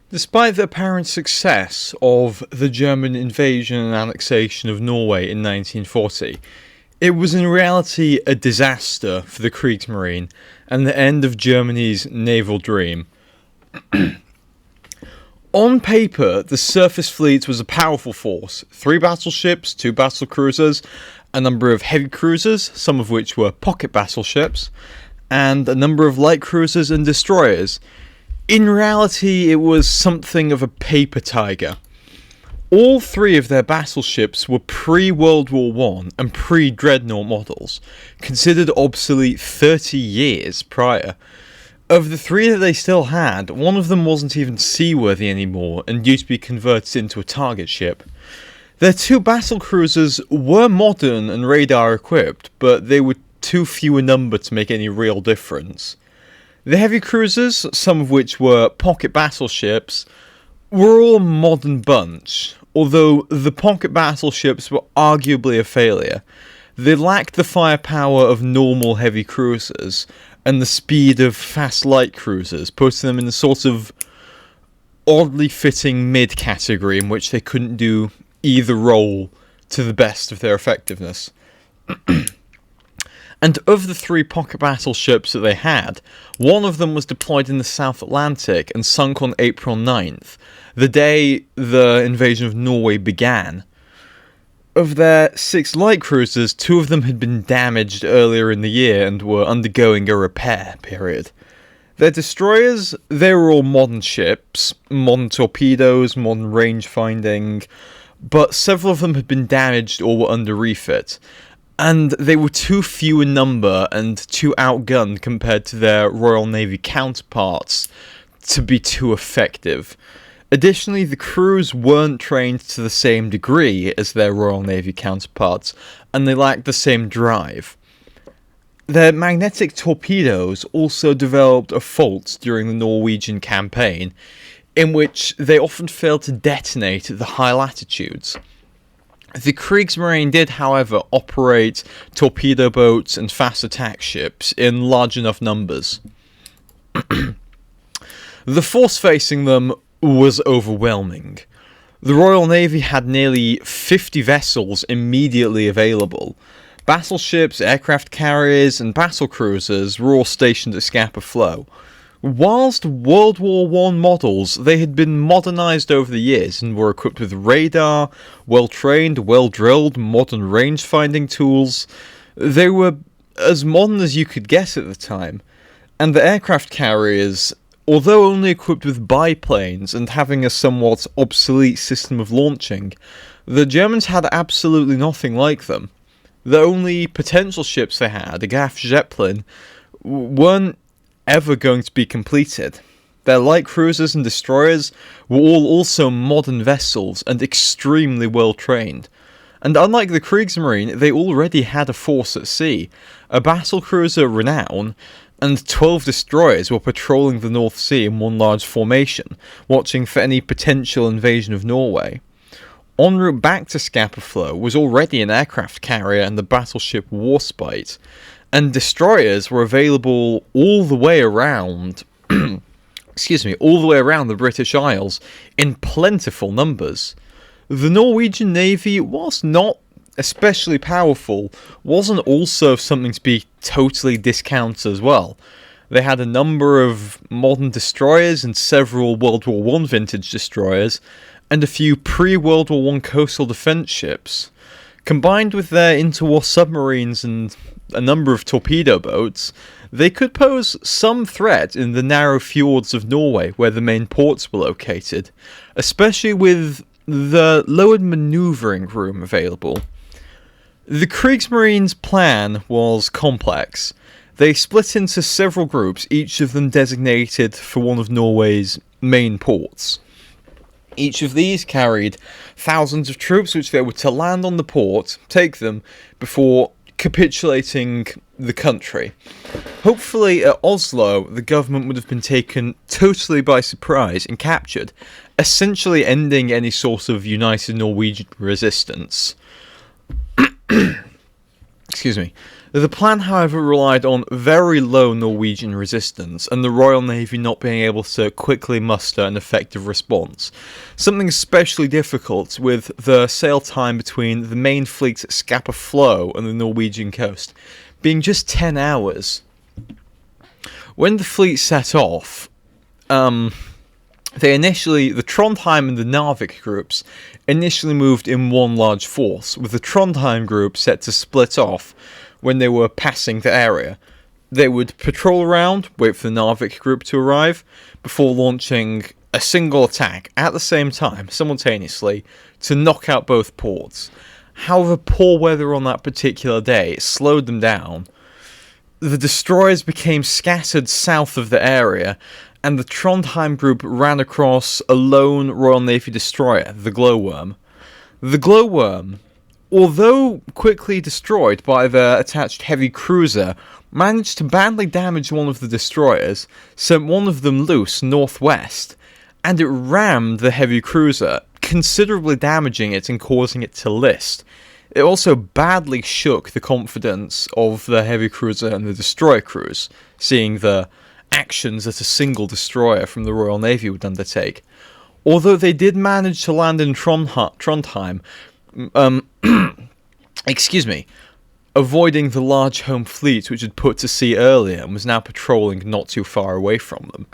Despite the apparent success of the German invasion and annexation of Norway in 1940, it was in reality a disaster for the Kriegsmarine and the end of Germany's naval dream. On paper, the surface fleet was a powerful force: 3 battleships, 2 battle cruisers, a number of heavy cruisers, some of which were pocket battleships, and a number of light cruisers and destroyers. In reality, it was something of a paper tiger. All 3 of their battleships were pre-World War I and pre-Dreadnought models, considered obsolete 30 years prior. Of the 3 that they still had, one of them wasn't even seaworthy anymore and due to be converted into a target ship. Their 2 battle cruisers were modern and radar equipped, but they were too few in number to make any real difference. The heavy cruisers, some of which were pocket battleships, were all a modern bunch, although the pocket battleships were arguably a failure. They lacked the firepower of normal heavy cruisers and the speed of fast light cruisers, putting them in a sort of oddly fitting mid-category in which they couldn't do either role to the best of their effectiveness. And of the 3 pocket battleships that they had, one of them was deployed in the South Atlantic and sunk on April 9th, the day the invasion of Norway began. Of their 6 light cruisers, 2 of them had been damaged earlier in the year and were undergoing a repair period. Their destroyers, they were all modern ships, modern torpedoes, modern range finding, but several of them had been damaged or were under refit, and they were too few in number and too outgunned compared to their Royal Navy counterparts to be too effective. Additionally, the crews weren't trained to the same degree as their Royal Navy counterparts, and they lacked the same drive. Their magnetic torpedoes also developed a fault during the Norwegian campaign, in which they often failed to detonate at the high latitudes. The Kriegsmarine did, however, operate torpedo boats and fast attack ships in large enough numbers. The force facing them was overwhelming. The Royal Navy had nearly 50 vessels immediately available. Battleships, aircraft carriers, and battle cruisers were all stationed at Scapa Flow. Whilst World War I models, they had been modernised over the years and were equipped with radar, well-trained, well-drilled, modern range-finding tools. They were as modern as you could get at the time. And the aircraft carriers, although only equipped with biplanes and having a somewhat obsolete system of launching, the Germans had absolutely nothing like them. The only potential ships they had, a Graf Zeppelin, weren't ever going to be completed. Their light cruisers and destroyers were all also modern vessels and extremely well trained. And unlike the Kriegsmarine, they already had a force at sea. A battle cruiser Renown and 12 destroyers were patrolling the North Sea in one large formation, watching for any potential invasion of Norway. En route back to Scapa Flow was already an aircraft carrier and the battleship Warspite, and destroyers were available all the way around all the way around the British Isles in plentiful numbers. The Norwegian Navy, whilst not especially powerful, wasn't also something to be totally discounted as well. They had a number of modern destroyers and several World War I vintage destroyers, and a few pre-World War I coastal defence ships. Combined with their interwar submarines and a number of torpedo boats, they could pose some threat in the narrow fjords of Norway where the main ports were located, especially with the lowered manoeuvring room available. The Kriegsmarine's plan was complex. They split into several groups, each of them designated for one of Norway's main ports. Each of these carried thousands of troops which they were to land on the port, take them, before capitulating the country. Hopefully at Oslo, the government would have been taken totally by surprise and captured, essentially ending any sort of united Norwegian resistance. Excuse me. The plan, however, relied on very low Norwegian resistance and the Royal Navy not being able to quickly muster an effective response. Something especially difficult with the sail time between the main fleet's Scapa Flow and the Norwegian coast being just 10 hours. When the fleet set off, the Trondheim and the Narvik groups initially moved in one large force, with the Trondheim group set to split off when they were passing the area. They would patrol around, wait for the Narvik group to arrive, before launching a single attack at the same time, simultaneously, to knock out both ports. However, poor weather on that particular day slowed them down. The destroyers became scattered south of the area, and the Trondheim group ran across a lone Royal Navy destroyer, the Glowworm. The Glowworm, although quickly destroyed by the attached heavy cruiser, managed to badly damage one of the destroyers, sent one of them loose northwest, and it rammed the heavy cruiser, considerably damaging it and causing it to list. It also badly shook the confidence of the heavy cruiser and the destroyer crews, seeing the actions that a single destroyer from the Royal Navy would undertake. Although they did manage to land in Trondheim, avoiding the large home fleet which had put to sea earlier and was now patrolling not too far away from them.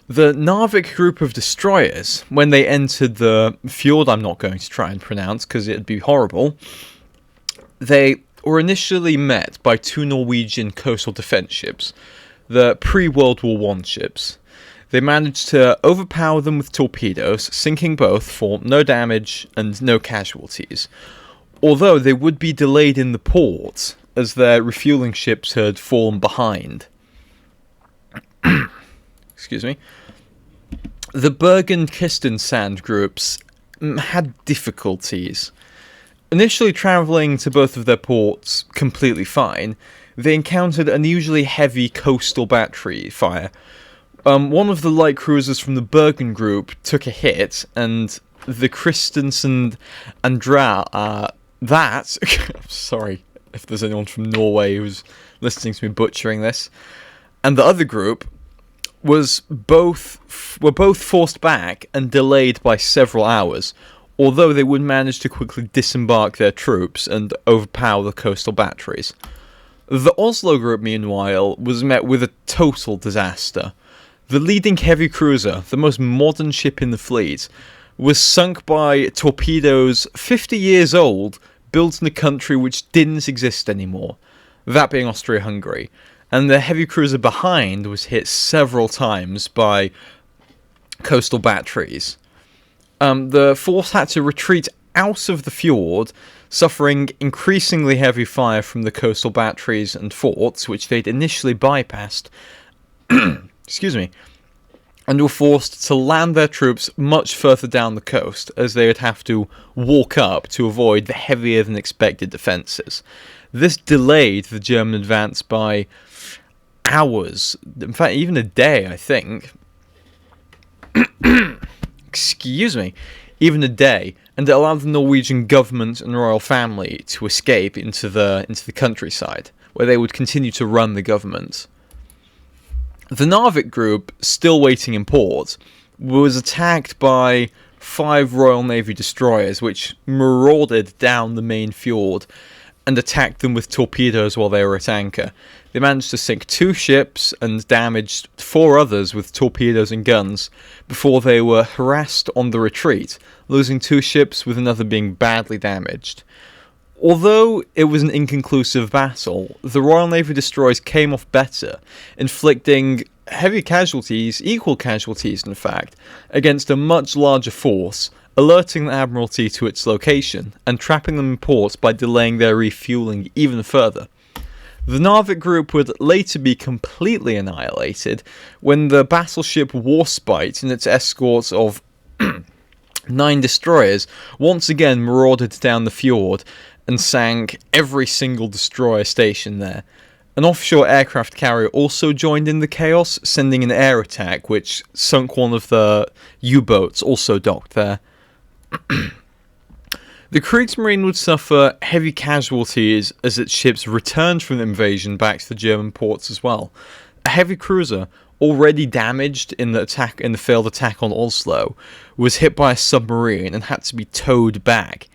The Narvik group of destroyers, when they entered the fjord I'm not going to try and pronounce because it'd be horrible, they were initially met by two Norwegian coastal defence ships, the pre-World War I ships. They managed to overpower them with torpedoes, sinking both for no damage and no casualties, although they would be delayed in the port as their refuelling ships had fallen behind. Excuse me. The Bergen-Kristiansand groups had difficulties. Initially travelling to both of their ports completely fine, they encountered unusually heavy coastal battery fire. One of the light cruisers from the Bergen group took a hit, and the Kristiansand Andra, sorry if there's anyone from Norway who's listening to me butchering this, and the other group were both forced back and delayed by several hours, although they would manage to quickly disembark their troops and overpower the coastal batteries. The Oslo group, meanwhile, was met with a total disaster. The leading heavy cruiser, the most modern ship in the fleet, was sunk by torpedoes 50 years old, built in a country which didn't exist anymore, that being Austria-Hungary, and the heavy cruiser behind was hit several times by coastal batteries. The force had to retreat out of the fjord, suffering increasingly heavy fire from the coastal batteries and forts, which they'd initially bypassed, and were forced to land their troops much further down the coast, as they would have to walk up to avoid the heavier than expected defences. This delayed the German advance by hours, in fact even a day, I think. Even a day, and it allowed the Norwegian government and royal family to escape into the countryside, where they would continue to run the government. The Narvik group, still waiting in port, was attacked by 5 Royal Navy destroyers, which marauded down the main fjord and attacked them with torpedoes while they were at anchor. They managed to sink 2 ships and damaged 4 others with torpedoes and guns before they were harassed on the retreat, losing 2 ships with another being badly damaged. Although it was an inconclusive battle, the Royal Navy destroyers came off better, inflicting heavy casualties, equal casualties in fact, against a much larger force, alerting the Admiralty to its location, and trapping them in port by delaying their refueling even further. The Narvik group would later be completely annihilated when the battleship Warspite and its escorts of 9 destroyers once again marauded down the fjord and sank every single destroyer stationed there. An offshore aircraft carrier also joined in the chaos, sending an air attack which sunk one of the U-boats also docked there. The Kriegsmarine would suffer heavy casualties as its ships returned from the invasion back to the German ports as well. A heavy cruiser, already damaged in the failed attack on Oslo, was hit by a submarine and had to be towed back.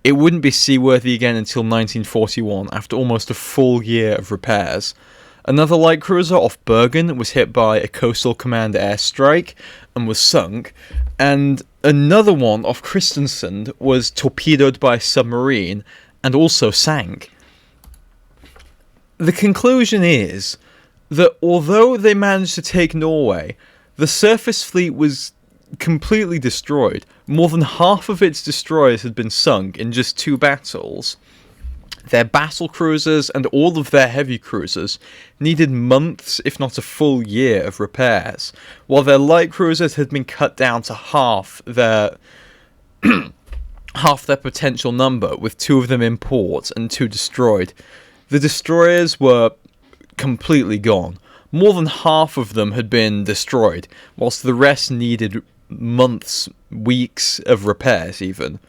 It wouldn't be seaworthy again until 1941, after almost a full year of repairs. Another light cruiser off Bergen was hit by a coastal command airstrike and was sunk, and another one off Kristiansand was torpedoed by a submarine and also sank. The conclusion is that although they managed to take Norway, the surface fleet was completely destroyed. More than half of its destroyers had been sunk in just 2 battles. Their battle cruisers and all of their heavy cruisers needed months, if not a full year, of repairs, while their light cruisers had been cut down to half their potential number, with 2 of them in port and 2 destroyed. The destroyers were completely gone. More than half of them had been destroyed, whilst the rest needed months, weeks of repairs even.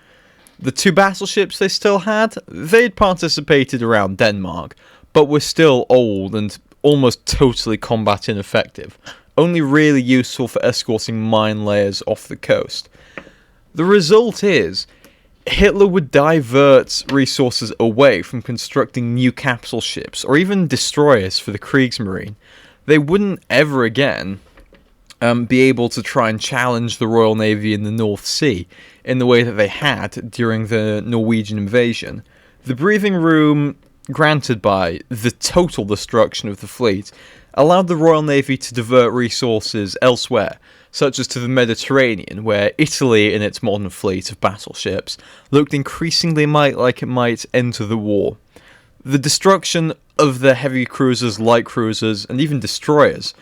The 2 battleships they still had, they'd participated around Denmark, but were still old and almost totally combat ineffective, only really useful for escorting mine layers off the coast. The result is, Hitler would divert resources away from constructing new capital ships, or even destroyers for the Kriegsmarine. They wouldn't ever again be able to try and challenge the Royal Navy in the North Sea in the way that they had during the Norwegian invasion. The breathing room granted by the total destruction of the fleet allowed the Royal Navy to divert resources elsewhere, such as to the Mediterranean, where Italy, in its modern fleet of battleships, looked increasingly like it might enter the war. The destruction of the heavy cruisers, light cruisers, and even destroyers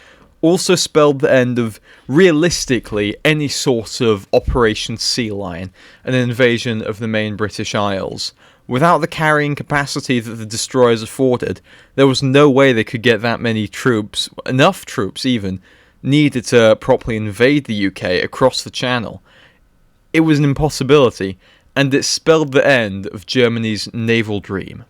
also spelled the end of, realistically, any sort of Operation Sea Lion, an invasion of the main British Isles. Without the carrying capacity that the destroyers afforded, there was no way they could get that many troops, enough troops even, needed to properly invade the UK across the Channel. It was an impossibility, and it spelled the end of Germany's naval dream.